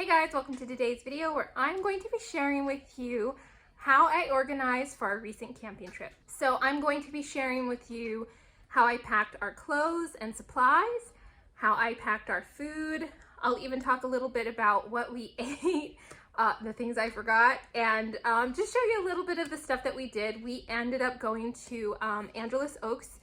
Hey guys, welcome to today's video where I'm going to be sharing with you how I organized for our recent camping trip. So I'm going to be sharing with you how I packed our clothes and supplies, how I packed our food. I'll even talk a little bit about what we ate, the things I forgot, and just show you a little bit of the stuff that we did. We ended up going to Angeles Oaks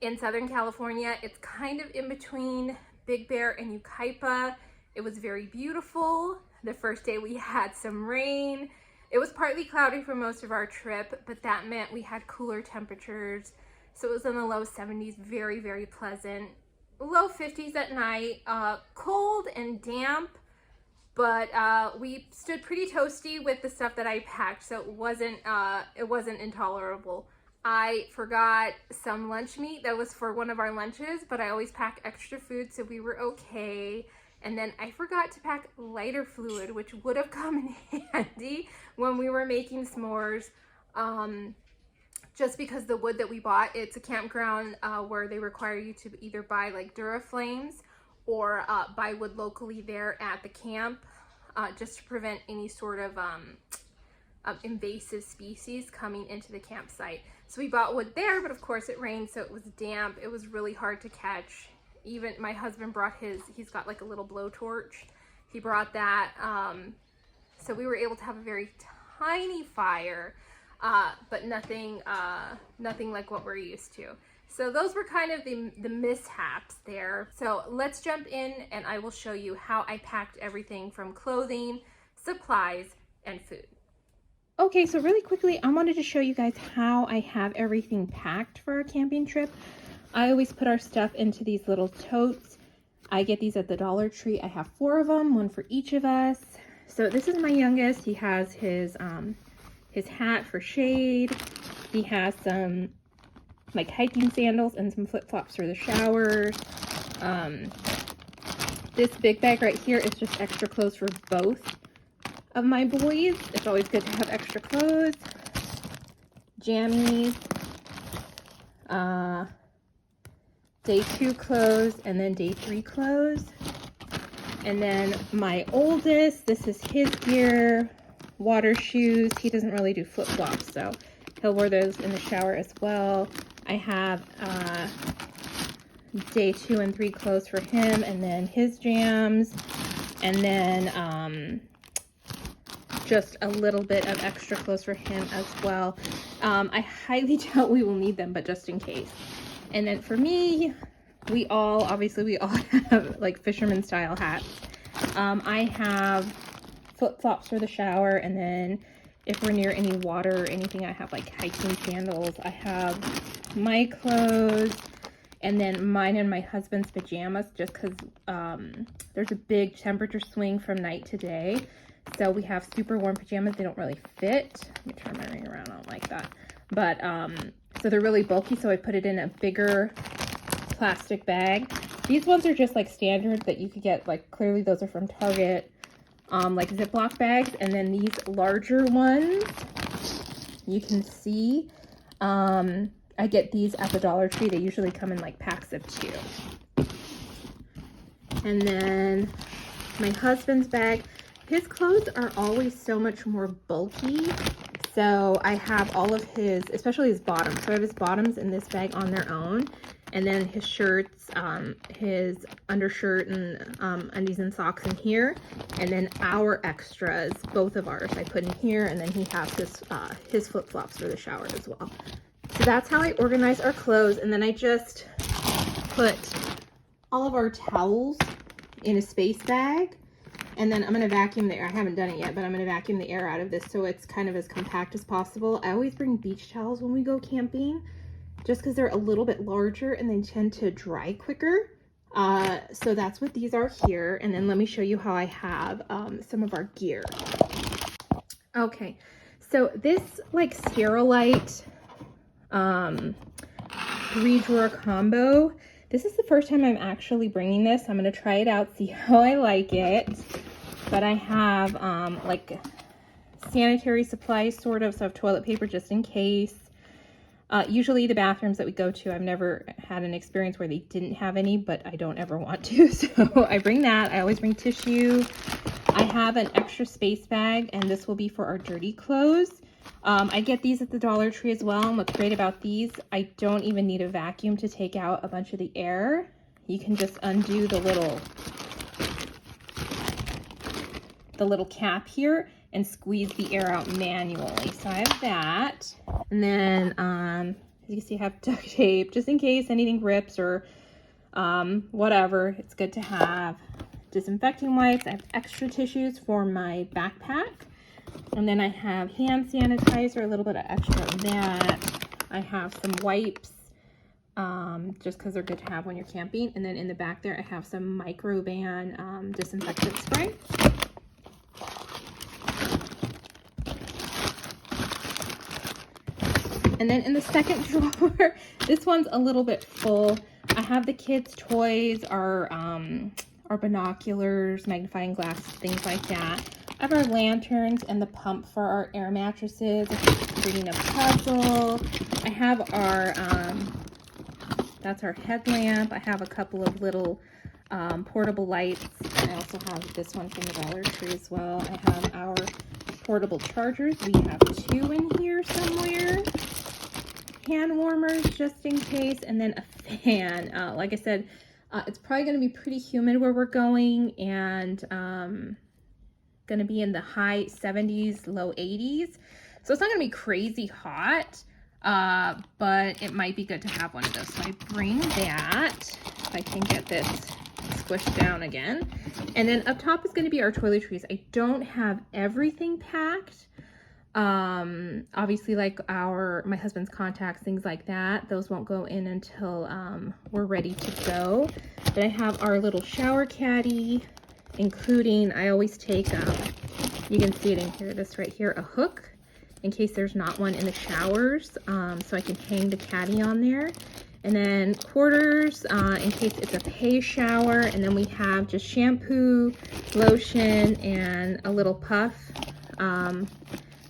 in Southern California. It's kind of in between Big Bear and Yucaipa. It was very beautiful. The first day we had some rain. It was partly cloudy for most of our trip, but that meant we had cooler temperatures. So it was in the low 70s, very, very pleasant. Low 50s at night, cold and damp, but we stood pretty toasty with the stuff that I packed, so it wasn't intolerable. I forgot some lunch meat that was for one of our lunches, but I always pack extra food, so we were okay. And then I forgot to pack lighter fluid, which would have come in handy when we were making s'mores. Just because the wood that we bought, it's a campground where they require you to either buy like Duraflames or buy wood locally there at the camp, just to prevent any sort of invasive species coming into the campsite. So we bought wood there, but of course it rained, so it was damp. It was really hard to catch. Even my husband brought he's got like a little blowtorch. He brought that. So we were able to have a very tiny fire, but nothing like what we're used to. So those were kind of the mishaps there. So let's jump in and I will show you how I packed everything from clothing, supplies, and food. Okay, so really quickly, I wanted to show you guys how I have everything packed for our camping trip. I always put our stuff into these little totes. I get these at the Dollar Tree. I have 4 of them, one for each of us. So this is my youngest. He has his hat for shade. He has some like hiking sandals and some flip-flops for the showers. This big bag right here is just extra clothes for both of my boys. It's always good to have extra clothes. Jammies. Day 2 clothes, and then day 3 clothes. And then my oldest, this is his gear, water shoes. He doesn't really do flip-flops, so he'll wear those in the shower as well. I have day 2 and 3 clothes for him, and then his jams, and then just a little bit of extra clothes for him as well. I highly doubt we will need them, but just in case. And then for me, we all have like fisherman style hats. I have flip-flops for the shower, and then if we're near any water or anything, I have like hiking sandals. I have my clothes, and then mine and my husband's pajamas, just because there's a big temperature swing from night to day. So we have super warm pajamas. They don't really fit. Let me turn my ring around. I don't like that. But so they're really bulky, so I put it in a bigger plastic bag. These ones are just like standard that you could get, like clearly those are from Target, like Ziploc bags. And then these larger ones, you can see, I get these at the Dollar Tree. They usually come in like packs of 2. And then my husband's bag, his clothes are always so much more bulky. So I have all of his, especially his bottoms. So I have his bottoms in this bag on their own. And then his shirts, his undershirt and undies and socks in here. And then our extras, both of ours, I put in here. And then he has his flip-flops for the shower as well. So that's how I organize our clothes. And then I just put all of our towels in a space bag. And then I'm going to vacuum the air. I haven't done it yet, but I'm going to vacuum the air out of this so it's kind of as compact as possible. I always bring beach towels when we go camping, just because they're a little bit larger and they tend to dry quicker. So that's what these are here. And then let me show you how I have some of our gear. Okay, so this like Sterilite 3-drawer combo. This is the first time I'm actually bringing this. I'm going to try it out, see how I like it. But I have like sanitary supplies sort of, so I have toilet paper just in case. Usually the bathrooms that we go to, I've never had an experience where they didn't have any, but I don't ever want to. So I bring that. I always bring tissue. I have an extra space bag, and this will be for our dirty clothes. I get these at the Dollar Tree as well, and what's great about these, I don't even need a vacuum to take out a bunch of the air. You can just undo the little cap here and squeeze the air out manually. So I have that. And then, as you can see, I have duct tape, just in case anything rips or whatever. It's good to have. Disinfecting wipes. I have extra tissues for my backpack. And then I have hand sanitizer, a little bit of extra of that. I have some wipes, just because they're good to have when you're camping. And then in the back there, I have some Microban disinfectant spray. And then in the second drawer, this one's a little bit full. I have the kids' toys, our binoculars, magnifying glass, things like that. I have our lanterns and the pump for our air mattresses. I'm reading a puzzle. I have our, that's our headlamp. I have a couple of little portable lights. I also have this one from the Dollar Tree as well. I have our portable chargers. We have 2 in here somewhere. Hand warmers just in case, and then a fan. Like I said, it's probably going to be pretty humid where we're going, and going to be in the high 70s, low 80s. So it's not going to be crazy hot, but it might be good to have one of those. So I bring that, if I can get this squished down again. And then up top is going to be our toiletries. I don't have everything packed. Obviously, like my husband's contacts, things like that, those won't go in until we're ready to go. But I have our little shower caddy, including, I always take, you can see it in here, this right here, a hook, in case there's not one in the showers, so I can hang the caddy on there. And then quarters, in case it's a pay shower. And then we have just shampoo, lotion, and a little puff.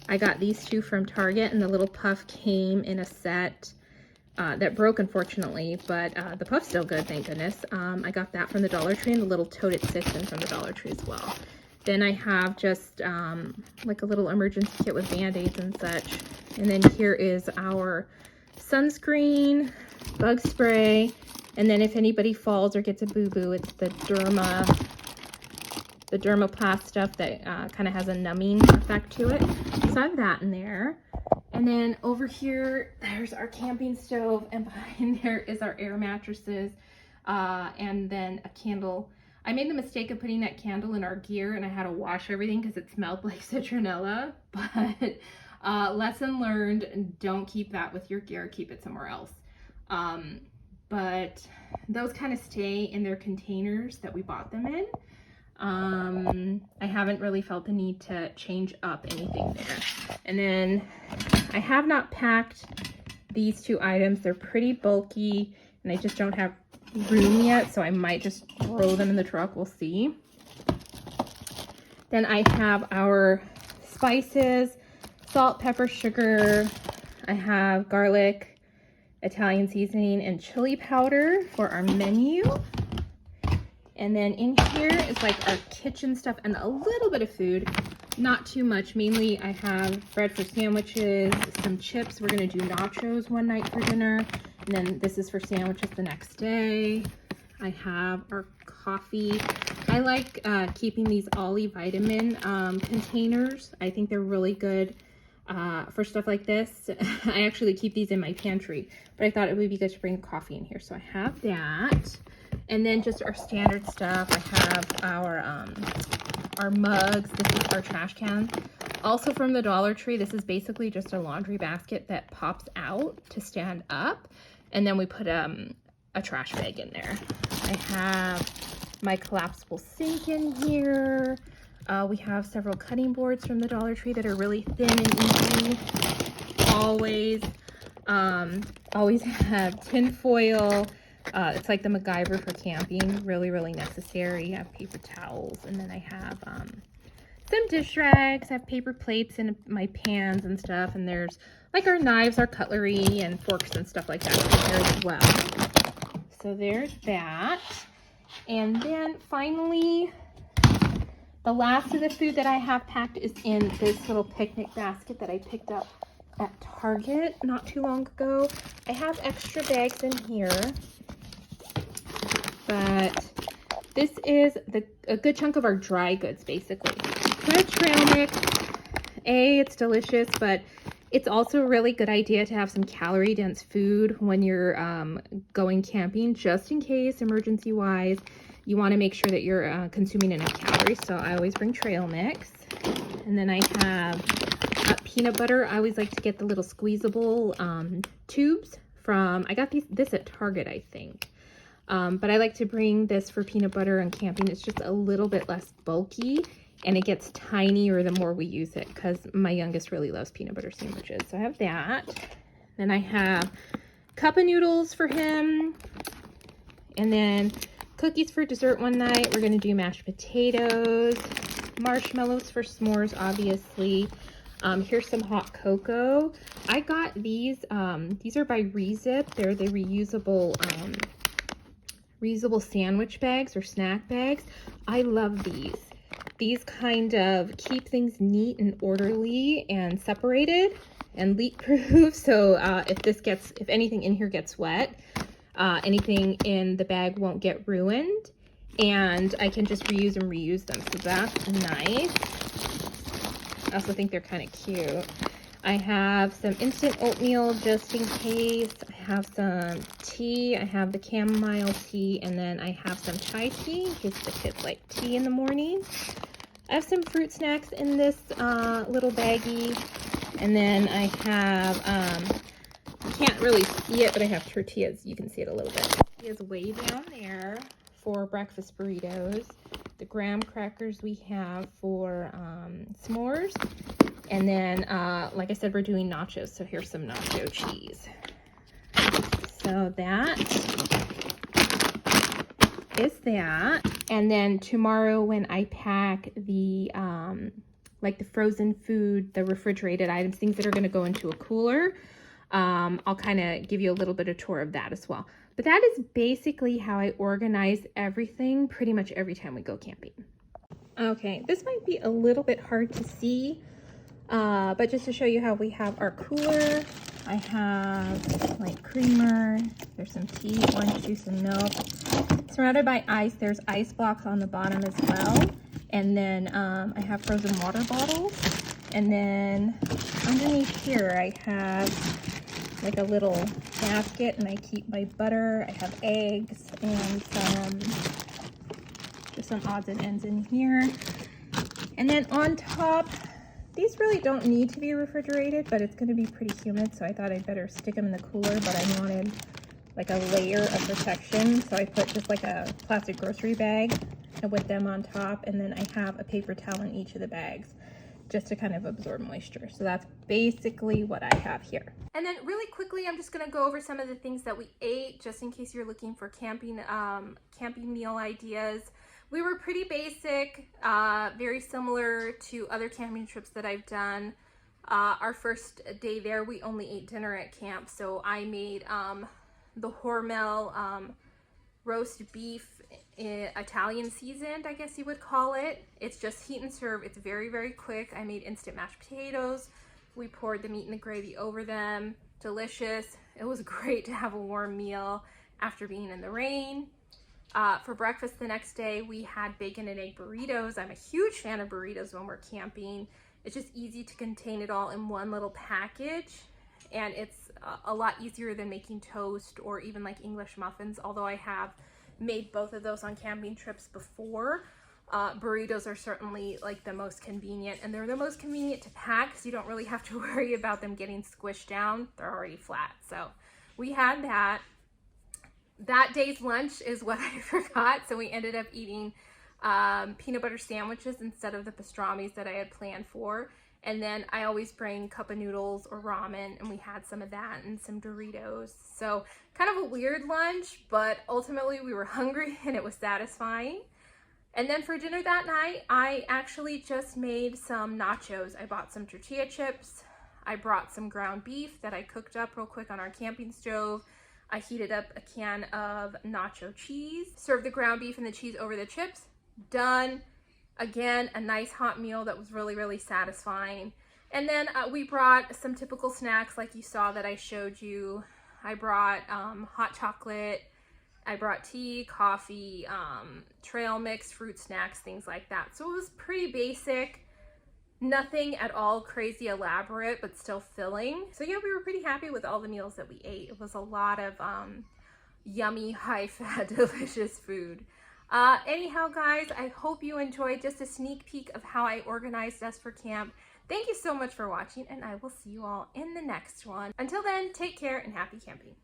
I got these 2 from Target, and the little puff came in a set that broke, unfortunately, but the puff's still good, thank goodness. I got that from the Dollar Tree, and the little toted sits in from the Dollar Tree as well. Then I have just like a little emergency kit with Band-Aids and such. And then here is our sunscreen, bug spray, and then if anybody falls or gets a boo-boo, it's the Dermaplast stuff that kind of has a numbing effect to it. So I have that in there. And then over here, there's our camping stove, and behind there is our air mattresses, and then a candle. I made the mistake of putting that candle in our gear, and I had to wash everything because it smelled like citronella, but lesson learned, don't keep that with your gear, keep it somewhere else. But those kind of stay in their containers that we bought them in. I haven't really felt the need to change up anything there. And then I have not packed these 2 items. They're pretty bulky, and I just don't have room yet, so I might just throw them in the truck. We'll see. Then I have our spices, salt, pepper, sugar. I have garlic, Italian seasoning, and chili powder for our menu. And then in here is like our kitchen stuff and a little bit of food, not too much. Mainly I have bread for sandwiches, some chips. We're gonna do nachos one night for dinner. And then this is for sandwiches the next day. I have our coffee. I like keeping these Ollie vitamin containers. I think they're really good for stuff like this. I actually keep these in my pantry, but I thought it would be good to bring coffee in here. So I have that. And then just our standard stuff. I have our mugs. This is our trash can. Also from the Dollar Tree, this is basically just a laundry basket that pops out to stand up. And then we put a trash bag in there. I have my collapsible sink in here. We have several cutting boards from the Dollar Tree that are really thin and easy. Always have tin foil. It's like the MacGyver for camping, really, really necessary. I have paper towels, and then I have some dish rags. I have paper plates and my pans and stuff, and there's like our knives, our cutlery, and forks and stuff like that there as well. So there's that. And then finally, The last of the food that I have packed is in this little picnic basket that I picked up at Target not too long ago. I have extra bags in here, but this is a good chunk of our dry goods, basically. Red trail mix. It's delicious, but it's also a really good idea to have some calorie-dense food when you're going camping, just in case, emergency-wise. You want to make sure that you're consuming enough calories, so I always bring trail mix. And then I have peanut butter. I always like to get the little squeezable tubes from, I got this at Target, I think. But I like to bring this for peanut butter and camping. It's just a little bit less bulky, and it gets tinier the more we use it, because my youngest really loves peanut butter sandwiches. So I have that. Then I have cup of noodles for him, and then cookies for dessert one night. We're gonna do mashed potatoes, marshmallows for s'mores, obviously. Here's some hot cocoa. I got these are by Rezip. They're the reusable sandwich bags or snack bags. I love these. These kind of keep things neat and orderly and separated and leak proof. So if anything in here gets wet, anything in the bag won't get ruined, and I can just reuse and reuse them. So that's nice. I also think they're kind of cute. I have some instant oatmeal just in case. I have some tea. I have the chamomile tea, and then I have some chai tea in case the kids like tea in the morning. I have some fruit snacks in this little baggie, and then I have, you can't really see it, but I have tortillas. You can see it a little bit. Is way down there for breakfast burritos. The graham crackers we have for s'mores. And then, like I said, we're doing nachos, so here's some nacho cheese. So that is that. And then tomorrow when I pack the, like the frozen food, the refrigerated items, things that are gonna go into a cooler, I'll kind of give you a little bit of tour of that as well. But that is basically how I organize everything pretty much every time we go camping. Okay, this might be a little bit hard to see, but just to show you how we have our cooler, I have like creamer, there's some tea, orange juice, and milk. Surrounded by ice, there's ice blocks on the bottom as well. And then I have frozen water bottles. And then underneath here, I have like a little basket, and I keep my butter. I have eggs and just some odds and ends in here. And then on top, these really don't need to be refrigerated, but it's going to be pretty humid, so I thought I'd better stick them in the cooler, but I wanted like a layer of protection, so I put just like a plastic grocery bag with them on top, and then I have a paper towel in each of the bags just to kind of absorb moisture. So that's basically what I have here. And then really quickly, I'm just gonna go over some of the things that we ate, just in case you're looking for camping meal ideas. We were pretty basic, very similar to other camping trips that I've done. Our first day there, we only ate dinner at camp, so I made the Hormel roast beef, Italian seasoned, I guess you would call it. It's just heat and serve. It's very, very quick. I made instant mashed potatoes. We poured the meat and the gravy over them. Delicious. It was great to have a warm meal after being in the rain. For breakfast the next day, we had bacon and egg burritos. I'm a huge fan of burritos when we're camping. It's just easy to contain it all in one little package, and it's a lot easier than making toast or even like English muffins, although I have made both of those on camping trips before. Burritos are certainly like the most convenient, and they're the most convenient to pack because you don't really have to worry about them getting squished down. They're already flat. So we had that. That day's lunch is what I forgot, so we ended up eating peanut butter sandwiches instead of the pastrami's that I had planned for. And then I always bring cup of noodles or ramen, and we had some of that and some Doritos. So kind of a weird lunch, but ultimately we were hungry and it was satisfying. And then for dinner that night, I actually just made some nachos. I bought some tortilla chips. I brought some ground beef that I cooked up real quick on our camping stove. I heated up a can of nacho cheese, served the ground beef and the cheese over the chips. Done. Again, a nice hot meal that was really, really satisfying. And then we brought some typical snacks like you saw that I showed you. I brought hot chocolate, I brought tea, coffee, trail mix, fruit snacks, things like that. So it was pretty basic, nothing at all crazy elaborate, but still filling. So yeah, we were pretty happy with all the meals that we ate. It was a lot of yummy, high-fat, delicious food. Anyhow, guys, I hope you enjoyed just a sneak peek of how I organized us for camp. Thank you so much for watching, and I will see you all in the next one. Until then, take care and happy camping.